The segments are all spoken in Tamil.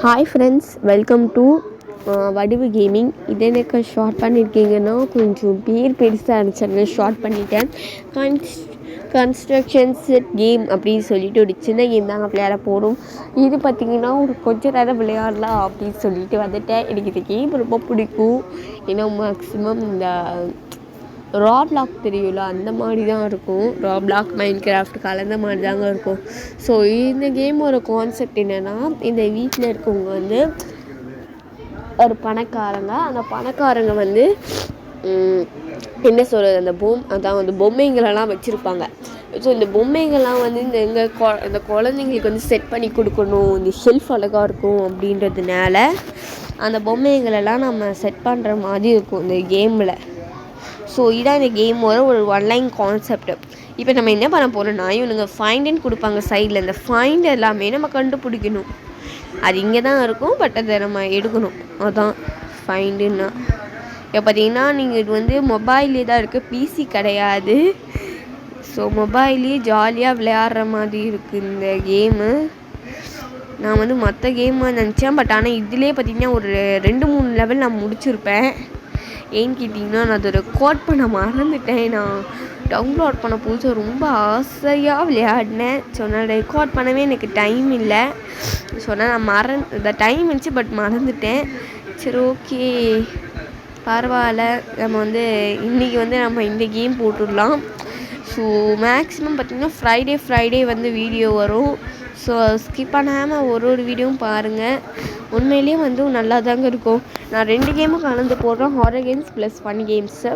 Hi friends, welcome to Vadivu gaming. இதை எனக்கு ஷார்ட் பண்ணியிருக்கீங்கன்னா கொஞ்சம் பெருசாக இருந்துச்சு, ஷார்ட் பண்ணிட்டேன். கன்ஸ்ட்ரக்ஷன்ஸ் கேம் அப்படின்னு சொல்லிட்டு ஒரு சின்ன கேம் தாங்க விளையாட போகிறோம். இது பார்த்திங்கன்னா ஒரு கொஞ்சம் நேரம் விளையாடலாம் அப்படின்னு சொல்லிட்டு வந்துட்டேன். எனக்கு இந்த கேம் ரொம்ப பிடிக்கும். ஏன்னா மேக்ஸிமம் இந்த ராப்ளாக் தெரியும்ல, அந்த மாதிரி தான் இருக்கும். ராப்ளாக் மைன்கிராஃப்ட் கலந்த மாதிரி தாங்க இருக்கும். ஸோ இந்த கேமோட கான்செப்ட் என்னென்னா, இந்த வீட்டில் இருக்கவங்க வந்து ஒரு பணக்காரங்க. அந்த பணக்காரங்க வந்து என்ன சொல்கிறது, அதான் வந்து பொம்மைங்களெல்லாம் வச்சுருப்பாங்க. ஸோ இந்த பொம்மைங்கள்லாம் வந்து இந்த குழந்தைங்களுக்கு வந்து செட் பண்ணி கொடுக்கணும், இந்த ஷெல்ஃப் அழகாக இருக்கும் அப்படின்றதுனால அந்த பொம்மைங்களெல்லாம் நம்ம செட் பண்ணுற மாதிரி இருக்கும் இந்த கேமில். ஸோ இதான் இந்த கேமோட ஒரு ஒன்லைன் கான்செப்ட். இப்போ நம்ம என்ன பண்ண போகிறோம்னா, இவனுங்க ஃபைண்டுன்னு கொடுப்பாங்க சைடில். இந்த ஃபைண்ட் எல்லாமே நம்ம கண்டுபிடிக்கணும். அது இங்கே தான் இருக்கும், பட் அதை நம்ம எடுக்கணும். அதுதான் ஃபைண்டுன்னா. இப்போ பார்த்தீங்கன்னா நீங்கள் இது வந்து மொபைல்லே தான் இருக்குது, பிசி கிடையாது. ஸோ மொபைல்லே ஜாலியாக விளையாடுற மாதிரி இருக்குது இந்த கேமு. நான் வந்து மற்ற கேமாக நினச்சேன், பட் ஆனால் இதிலே பார்த்திங்கன்னா ஒரு 2-3 லெவல் நான் முடிச்சிருப்பேன். ஏன்னு கேட்டிங்கன்னா, நான் அதை ரெக்கார்ட் பண்ண மறந்துட்டேன். நான் டவுன்லோட் பண்ண புதுசாக ரொம்ப ஆசையாக விளையாடினேன். ஸோ நான் ரெக்கார்ட் பண்ணவே எனக்கு டைம் இல்லை. ஸோ நான் இந்த டைம் இருந்துச்சு, பட் மறந்துட்டேன். சரி, ஓகே, பரவாயில்ல. நம்ம வந்து இன்றைக்கி வந்து நம்ம இந்த கேம் போட்டுடலாம். ஸோ மேக்ஸிமம் பார்த்திங்கன்னா ஃப்ரைடே வந்து வீடியோ வரும். ஸோ ஸ்கிப் பண்ணாமல் ஒரு வீடியோவும் பாருங்கள். உண்மையிலேயே வந்து நல்லா தாங்க இருக்கும். நான் 2 கேமும் கலந்து போடுறோம், horror games plus fun games.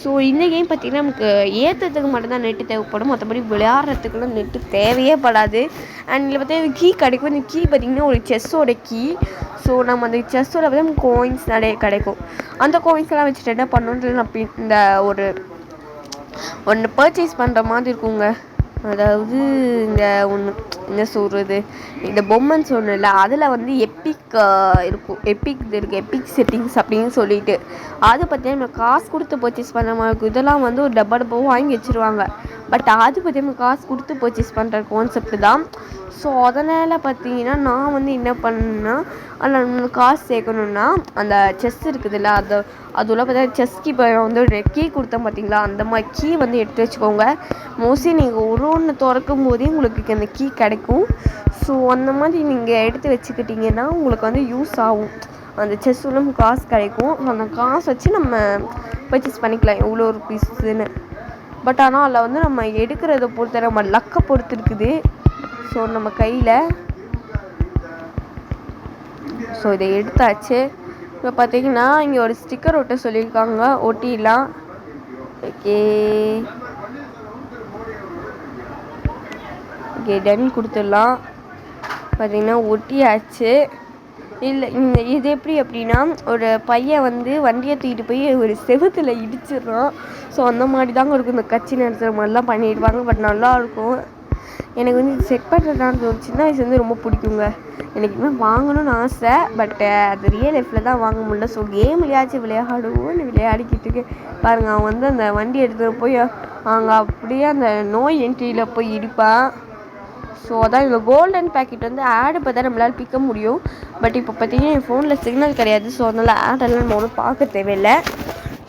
So இந்த கேம் பார்த்திங்கன்னா நமக்கு ஏற்றுறதுக்கு மட்டும்தான் நெட்டு தேவைப்படும், மற்றபடி விளையாடுறதுக்குலாம் நெட்டு தேவையே படாது. அண்ட் இதில் பார்த்தீங்கன்னா கீ கிடைக்கும். இந்த கீ பார்த்திங்கன்னா ஒரு செஸ்ஸோட கீ. ஸோ நம்ம அந்த செஸ்ஸோட வந்து கோயின்ஸ் நிறைய கிடைக்கும். அந்த கோயின்ஸ்லாம் வச்சுட்டு என்ன பண்ணணுன்றது நான் இந்த ஒன்று பர்ச்சேஸ் பண்ணுற மாதிரி இருக்குங்க. அதாவது இந்த ஒன்று என்ன சொல்கிறது, இந்த பொம்மைன்னு சொன்னல, அதில் வந்து எப்பிக் இருக்கும். எப்பிக் செட்டிங்ஸ் அப்படின்னு சொல்லிட்டு அது பார்த்தீங்கன்னா நம்ம காசு கொடுத்து பர்ச்சேஸ் பண்ணுற மாதிரி இருக்கும். இதெல்லாம் வந்து ஒரு டப்பாவும் வாங்கி வச்சுருவாங்க, பட் அது பார்த்தீங்கன்னா காசு கொடுத்து பர்ச்சேஸ் பண்ணுற கான்செப்ட் தான். ஸோ அதனால் பார்த்தீங்கன்னா நான் வந்து என்ன பண்ணேன்னா, அதில் காசு சேர்க்கணுன்னா அந்த செஸ் இருக்குதுல்ல, அதுல பார்த்தீங்கன்னா செஸ் கீ வந்து ஒரு கீ கொடுத்தேன் பார்த்தீங்களா, அந்த மாதிரி கீ வந்து எடுத்து வச்சுக்கோங்க. மோஸ்ட்லி நீங்கள் ஒன்று திறக்கும் போதே உங்களுக்கு அந்த கீ கிடைக்கும். ஸோ அந்த மாதிரி நீங்கள் எடுத்து வச்சுக்கிட்டிங்கன்னா உங்களுக்கு வந்து யூஸ் ஆகும். அந்த செஸ்ஸும் காசு கிடைக்கும். அந்த காசு வச்சு நம்ம பர்ச்சேஸ் பண்ணிக்கலாம் எவ்வளோ ஒரு பீஸுன்னு. பட் ஆனால் அதில் வந்து நம்ம எடுக்கிறத பொறுத்த நம்ம லக்கை பொறுத்து இருக்குது. ஸோ நம்ம கையில் ஸோ இதை எடுத்தாச்சு. இப்போ பார்த்தீங்கன்னா இங்கே ஒரு ஸ்டிக்கர் ஒட்ட சொல்லியிருக்காங்க, ஒட்டிடலாம். ஓகே டன் கொடுத்துடலாம். பார்த்திங்கன்னா ஒட்டியாச்சு. இல்லை இது எப்படி அப்படின்னா, ஒரு பையன் வந்து வண்டியை தூக்கிட்டு போய் ஒரு செவுத்தில் இடிச்சிடுறான். ஸோ அந்த மாதிரி தாங்க இருக்கும். இந்த கட்சி நடத்துகிற மாதிரிலாம் பண்ணிடுவாங்க, பட் நல்லாயிருக்கும். எனக்கு வந்து இது செட் பண்ணுறதான்னு ஒரு சின்ன வயசு வந்து ரொம்ப பிடிக்குங்க. எனக்கு இன்னும் வாங்கணும்னு ஆசை, பட் அது ரியல் லைஃப்பில் தான் வாங்க முடியல. ஸோ கேம்லையாச்சும் விளையாடுவோன்னு விளையாடிக்கிட்டு இருக்கு. பாருங்கள், அவன் வந்து அந்த வண்டி எடுத்துகிட்டு போய் அங்கே அப்படியே அந்த நோய் என்ட்ரியில் போய் இடிப்பான். ஸோ அதான் இந்த கோல்டன் பேக்கெட் வந்து ஆடு பார்த்தா நம்மளால் பிக்க முடியும். பட் இப்போ பார்த்திங்கன்னா என் ஃபோனில் சிக்னல் கிடையாது. ஸோ அதனால் ஆடெல்லாம் நம்ம ஒன்றும் பார்க்க தேவையில்லை.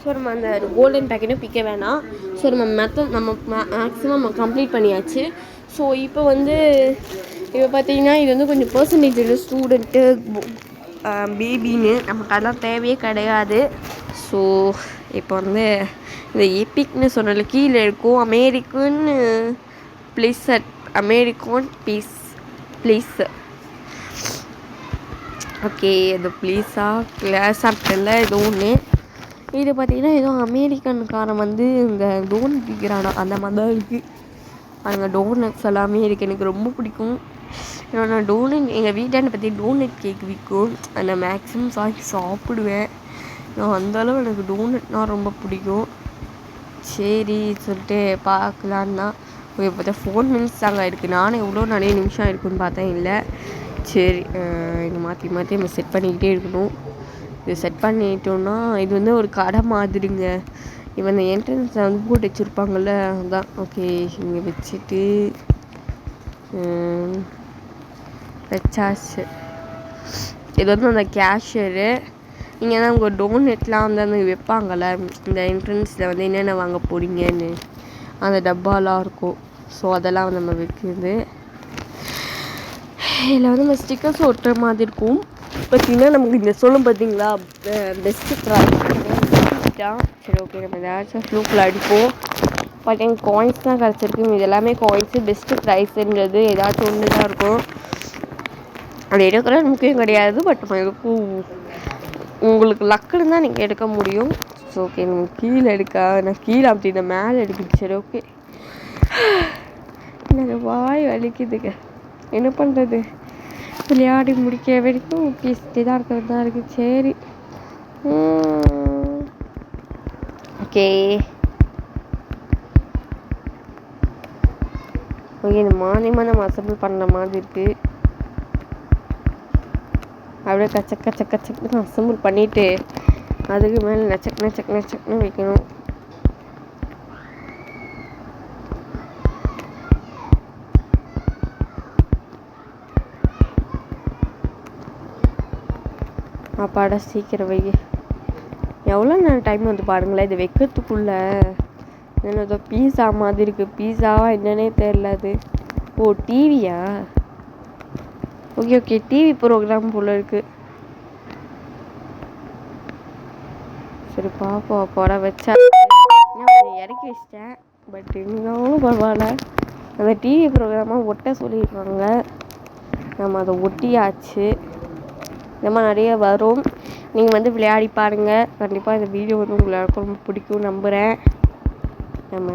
ஸோ நம்ம அந்த கோல்டன் பேக்கெட்டும் பிக்க வேணாம். ஸோ நம்ம மேக்ஸிமம் நம்ம கம்ப்ளீட் பண்ணியாச்சு. ஸோ இப்போ பார்த்திங்கன்னா இது வந்து கொஞ்சம் பர்சன்டேஜ் ஸ்டூடெண்ட்டு பேபின்னு நமக்கு அதெல்லாம் தேவையே கிடையாது. ஸோ இப்போ வந்து இந்த எப்பிக்னு சொன்னால கீழே இருக்கும் அமெரிக்கன் ப்ளீஸ். ஓகே, அது ப்ளீஸாக கிளாஸாக ஏதோ ஒன்று. இது பார்த்திங்கன்னா ஏதோ அமெரிக்கன்காரன் வந்து இந்த டோனட் விற்கிறானா, அந்த மாதிரி தான் இருக்குது. அங்கே டோனட்ஸ் எல்லாமே இருக்குது. எனக்கு ரொம்ப பிடிக்கும். ஏன்னா நான் எங்கள் வீட்டாண்ட பற்றி டோனட் கேக் விற்கும். நான் மேக்ஸிமம் சாப்பிடுவேன். நான் அந்தளவு எனக்கு டோனட்னால் ரொம்ப பிடிக்கும். சரி சொல்லிட்டு பார்க்கலான்னு தான். இப்போ 4 மினிட்ஸ் தாங்க இருக்குது. நானும் எவ்வளோ நிறைய நிமிஷம் இருக்குதுன்னு பார்த்தேன். இல்லை, சரி, இது மாற்றி நம்ம செட் பண்ணிக்கிட்டே இருக்கணும். இது செட் பண்ணிட்டோன்னா இது வந்து ஒரு கடை மாதிரிங்க. இப்போ இந்த என்ட்ரன்ஸில் வந்து போட்டு வச்சுருப்பாங்கள்ல அதுதான். ஓகே, இங்கே வச்சுட்டு வச்சாச்சு. இது வந்து அந்த கேஷியரு. இங்கே தான் உங்கள் டோனட்லாம் வந்து அந்த வைப்பாங்கள்ல இந்த என்ட்ரன்ஸில் வந்து என்னென்ன வாங்க போகிறீங்கன்னு அந்த டப்பாலாம் இருக்கும். ஸோ அதெல்லாம் வந்து நம்ம வைக்கிறது. இதில் வந்து நம்ம ஸ்டிக்கர்ஸ் ஒட்டுற மாதிரி இருக்கும். பார்த்திங்கன்னா நமக்கு இந்த சொல்லும் பார்த்தீங்களா பெஸ்ட்டு ப்ரைஸ் தான். சரி ஓகே, நம்ம ஏதாச்சும் ஃப்ளூக்கில் அடிப்போம். பட் எனக்கு காயின்ஸ் தான் கிடச்சிருக்கு. இது எல்லாமே காயின்ஸு. பெஸ்ட்டு ப்ரைஸுன்றது ஏதாச்சும் ஒன்று தான் இருக்கும். அது எடுக்கிற முக்கியம் கிடையாது. பட் நம்ம இருக்கும் உங்களுக்கு லக்குன்னு தான் நீங்கள் எடுக்க முடியும். ஸோ ஓகே, நம்ம கீழே நான் கீழே அப்படி இந்த மேலே எடுக்குது. சரி ஓகே, எனக்கு வாய் வலிக்குதுங்க. என்ன பண்ணுறது, விளையாடி முடிக்கிற வரைக்கும் பேசிட்டே தான் இருக்கிறது தான் இருக்குது. சரி ஓகே ஓகே, இந்த மானியமாக நம்ம அசம்பிள் பண்ணுற மாதிரி இருக்குது. அப்படியே கச்சக் கச்சக் கச்சக்குன்னு அசம்பிள் பண்ணிவிட்டு அதுக்கு மேலே நச்சக்குன்னு வைக்கணும். அப்பாடா சீக்கிரம் வை. எவ்வளோ நேரம் டைம் வந்து பாருங்களேன். இது வைக்கிறதுக்குள்ளே என்னதோ பீஸா மாதிரி இருக்குது. பீஸாவா என்னன்னே தெரில. அது ஓ டிவியா? ஓகே ஓகே, டிவி ப்ரோக்ராம் போல் இருக்குது. சரி பாப்போம். அப்பாடா வச்சா இறக்கி வச்சிட்டேன். பட் இருந்தாலும் பரவாயில்ல. அந்த டிவி ப்ரோக்ராமாக ஒட்ட சொல்லிடுறாங்க. நம்ம அதை ஒட்டியாச்சு. இந்த மாதிரி நிறைய வரும். நீங்கள் வந்து விளையாடி பாருங்கள். கண்டிப்பாக இந்த வீடியோ வந்து உங்களுக்கு ரொம்ப பிடிக்கும் நம்புகிறேன். நம்ம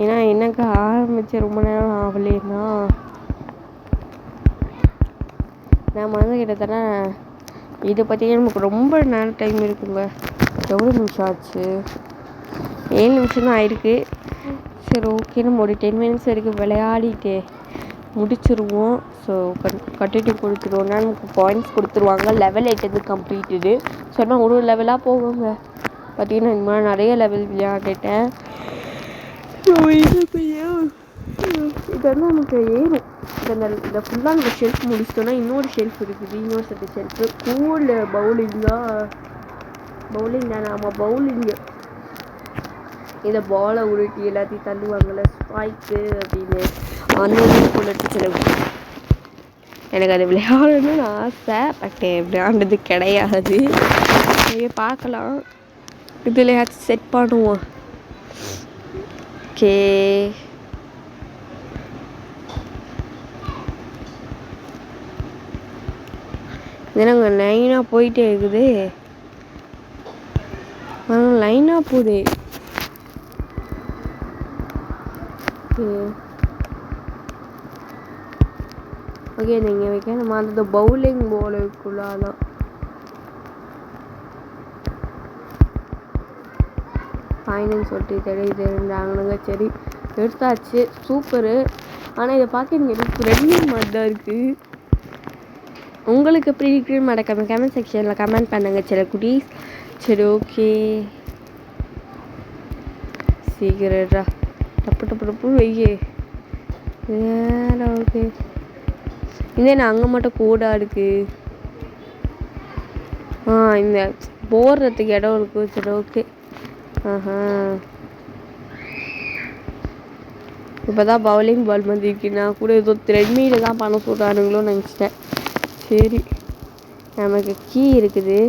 ஏன்னா எனக்கு ஆரம்பித்து ரொம்ப நேரம் ஆகலைன்னா நம்ம வந்து கிட்டத்தட்ட இதை பற்றியே நமக்கு ரொம்ப நேரம் டைம் இருக்குங்க. எவ்வளோ நிமிஷம் ஆச்சு? 7 நிமிஷம் தான் ஆயிருக்கு. சரி ஓகே, நம்ம ஒரு 10 மினிட்ஸ் வரைக்கும் விளையாடிட்டு முடிச்சிருவோம். ஸோ கட்டிட்டு கொடுத்துருவோம்னா நமக்கு பாயிண்ட்ஸ் கொடுத்துருவாங்க. Level 8 completed. சொன்னால் ஒரு லெவலாக போவோங்க. பார்த்திங்கன்னா இந்த மாதிரி நிறைய லெவல் விளையாடிட்டேன். இதெல்லாம் நமக்கு ஏறும். இந்த ஃபுல்லாக நம்ம ஷெல்ஃப் முடிச்சிட்டோன்னா இன்னொரு ஷெல்ஃப் இருக்குது. இன்னொரு செட்டு ஷெல்ஃபு கூல் பவுலிங் தான். நம்ம பவுலிங்கு இதை பாலை உருட்டி எல்லாத்தையும் தள்ளுவாங்கள்ல ஸ்பைக்கு அப்படின்னு அந்த போலட்டு செலவு. எனக்கு அது விளையாடணும்னு ஆசை. பட் விளையாண்டது கிடையாது. பார்க்கலாம், இதுலையாச்சும் செட் பண்ணுவோம். ஓகே இதனாங்க லைனாக போயிட்டே இருக்குது. லைனாக போகுது. ஓகே, நீங்கள் வைக்க நம்ம அந்த பவுலிங் போலுக்குள்ளாதான் ஃபைனல் சொல்லிட்டு தெரியுதுங்க. சரி எடுத்தாச்சு, சூப்பரு. ஆனால் இதை பார்க்க எனக்கு ரெண்டு மாதிரி தான் இருக்குது. உங்களுக்கு எப்படி இருக்குன்னு மறக்காம கமெண்ட் செக்ஷனில் கமெண்ட் பண்ணுங்கள் சில குட்டீஸ். சரி ஓகே, சீக்கிரடா டப்பு வெய்யே. ஓகே, இதே நான் அங்கே மட்டும் கூடாக இருக்குது. இந்த போடுறதுக்கு இடம் இருக்குது. சரி ஓகே. இப்போ தான் பவுலிங் பால் வந்துருக்கு. நான் கூட ஏதோ த்ரெட்மீல் தான் பண்ண சொல்கிறானுங்களோன்னு நினச்சிட்டேன். சரி, நமக்கு கீ இருக்குது.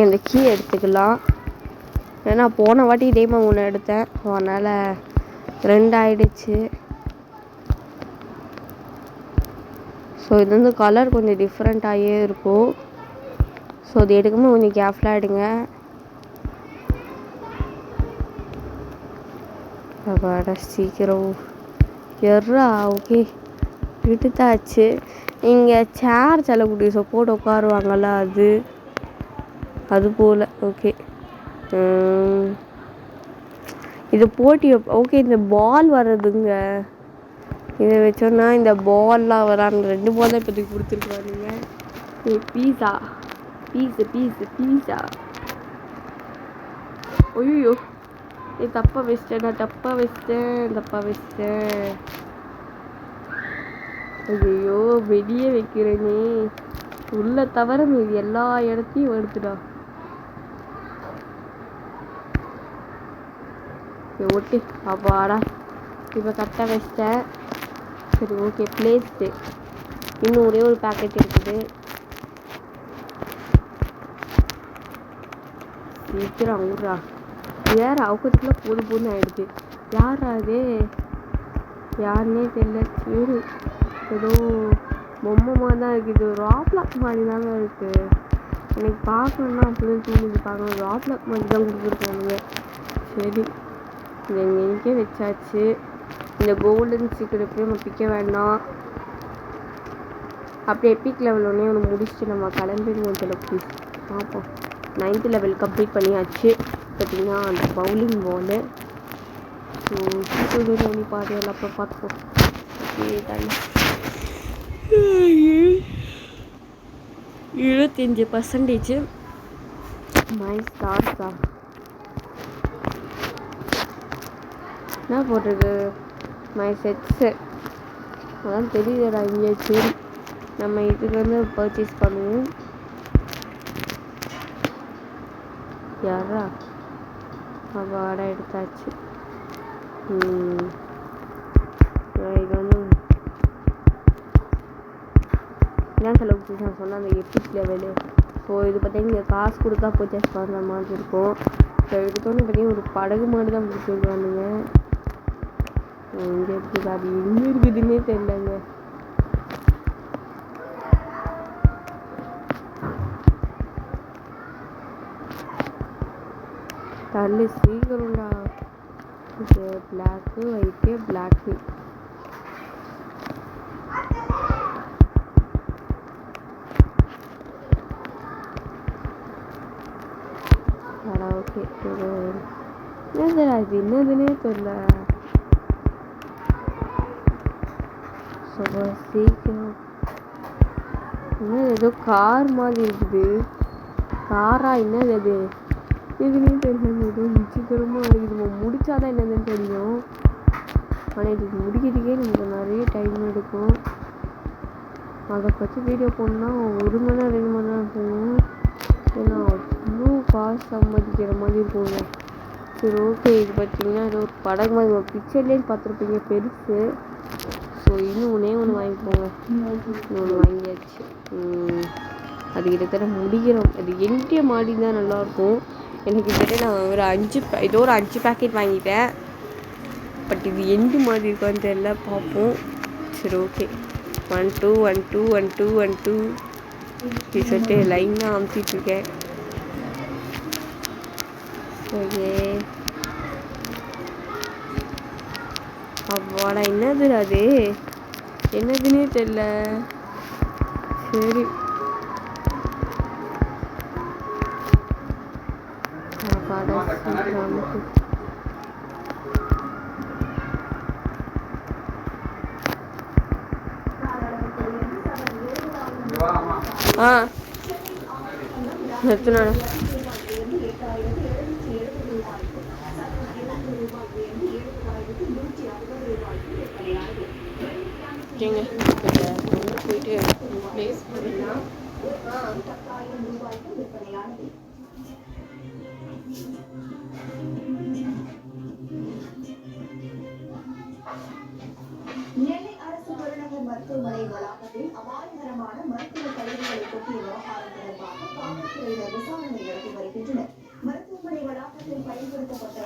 இந்த கீ எடுத்துக்கலாம். ஏன்னா போன வாட்டி இதே மாதிரி ஒன்று எடுத்தேன். அதனால் 2 ஆயிடுச்சு. ஸோ இது வந்து கலர் கொஞ்சம் டிஃப்ரெண்ட்டாகவே இருக்கும். ஸோ அது எடுக்கும்போது கொஞ்சம் கேர்ஃபுல்லாக எடுங்க. அப்பாடா சீக்கிரம் எர்ரா. ஓகே, எடுத்தாச்சு. இங்கே சேர் செல்லக்கூடிய போட்டு உட்காருவாங்கள்ல அது போல். ஓகே, இது போட்டி. ஓகே, இந்த பால் வர்றதுங்க இதை வச்சோன்னா இந்த பால்லாம் வராங்க 2 பால் தான் இப்போதைக்கு கொடுத்துருக்குறானுங்க. பீஸா பீஸா ஐயோ தப்பாக வச்சிட்டேன். ஐயோ வெளியே வைக்கிறேனே, உள்ள தவிர மீது எல்லா இடத்தையும் வருதுடா. ஓகே அப்பாடா இப்போ கரெக்டாக வச்சிட்டேன். சரி ஓகே பிளேஸ்டு. இன்னும் ஒரே ஒரு பேக்கெட் இருக்குது. சீக்கிரம் ஊர்றா. வேற அவகத்துக்குள்ள போதுன்னு ஆயிடுது. யாரா அது? யாருன்னே தெரியல. சரி ஏதோ பொம்மை மாதிரி தான் இருக்குது. ராப்லாக் மாதிரி தாங்க இருக்குது. எனக்கு பார்க்கணுன்னா அப்படிதான் தூங்கிட்டு பார்க்கணும். ராப்லாக் மாதிரி தான் கொடுத்துருக்கானுங்க. சரி இதை எங்கேயே வச்சாச்சு. இந்த கோல்டன் சீக்கிரம் போய் நம்ம பிக்க வேண்டாம். அப்படியே எப்பிக் லெவல் ஒன்றே ஒன்று முடிச்சுட்டு நம்ம கிளம்பிடுவோம். இதில் ப்ளீஸ் பார்ப்போம். 9th லெவல் கம்ப்ளீட் பண்ணியாச்சு. பார்த்தீங்கன்னா அந்த பவுலிங் பாலு. ஸோ சீக்கிரம் பாதையில் அப்புறம் பார்த்துப்போம். ஓகே தானே 25% மை ஸ்டார்ஸ் தான். என்ன போட்டிருக்கு? மை செட்ஸு அதான் தெரியுதுடா இங்கே. சரி நம்ம இதுலேருந்து பர்ச்சேஸ் பண்ணுவோம். யாரா அவாடா எடுத்தாச்சு. இது வந்து என்ன செலவு நான் சொன்ன அந்த எப்பிக் லெவலு. ஸோ இது பார்த்தீங்கன்னா காசு கொடுத்தா பர்ச்சேஸ் பண்ணுற மாதிரி இருக்கும். ஸோ எடுத்தோன்னு பார்த்தீங்கன்னா ஒரு படகு மாதிரி தான் பிடிச்சிருக்கானுங்க. எங்கே இருக்குது? அது எங்கே இருக்குதுன்னே தெரியலங்க. தள்ளு சீக்கிரம்டா. இது பிளாக்கு ஒயிட்டு பிளாக்கு. ஓகே என்னதுடா இது? என்னதுன்னே தெரியல. சீக்கிரம் என்ன ஏதோ கார் மாதிரி இருக்குது. காரா? என்னது அது? இதுன்னே தெரியல. ஏதோ சீக்கிரமாக இருக்குது. நம்ம முடிச்சாதான் என்னதுன்னு தெரியும். ஆனால் இதுக்கு முடிக்கிறதுக்கே நமக்கு நிறைய டைம் எடுக்கும். அதை பற்றி வீடியோ போடணுன்னா 1 மணி நேரம் 2 மணி நேரம் போகணும். ஏன்னா அவ்வளோ காசு சம்பாதிக்கிற மாதிரி இருக்குங்க. சரி ஓகே இது பார்த்தீங்கன்னா ஏதோ ஒரு படகு மாதிரி ஒரு பிக்சர்லேயே பார்த்துருப்பீங்க பெருசு. ஸோ இன்னும் ஒன்று வாங்கிப்போங்க. இன்னொன்று வாங்கியாச்சு. அது கிட்டத்தட்ட முடிக்கிறோம். அது என்கிட்ட மாடி தான் நல்லாயிருக்கும். எனக்கு கிட்டத்தட்ட நான் ஒரு 5 பேக்கெட் வாங்கிட்டேன். பட் இது எண்டு மாதிரி இருக்கான்னு தெரியல, பார்ப்போம். சரி ஓகே 1 2 1 2 1 2 1 2 இப்படி சொல்லிட்டு லைனாக அமுத்திட்டுருக்கேன். ஓகே அவ்வாடா என்னது அது? என்னதுன்னே தெரியல. சரி எத்தனை போயிட்டு பிளேஸ் பண்ணிடலாம். நெல்லை அரசு புறநகர் மருத்துவமனை வளாகத்தில் அபாயகரமான மருத்துவ கழிவுகளை கொட்டிய விவகாரம் தொடர்பாக காவல்துறையினர் விசாரணை நடத்தி வருகின்றனர். மருத்துவமனை வளாகத்தில் பயன்படுத்தப்பட்ட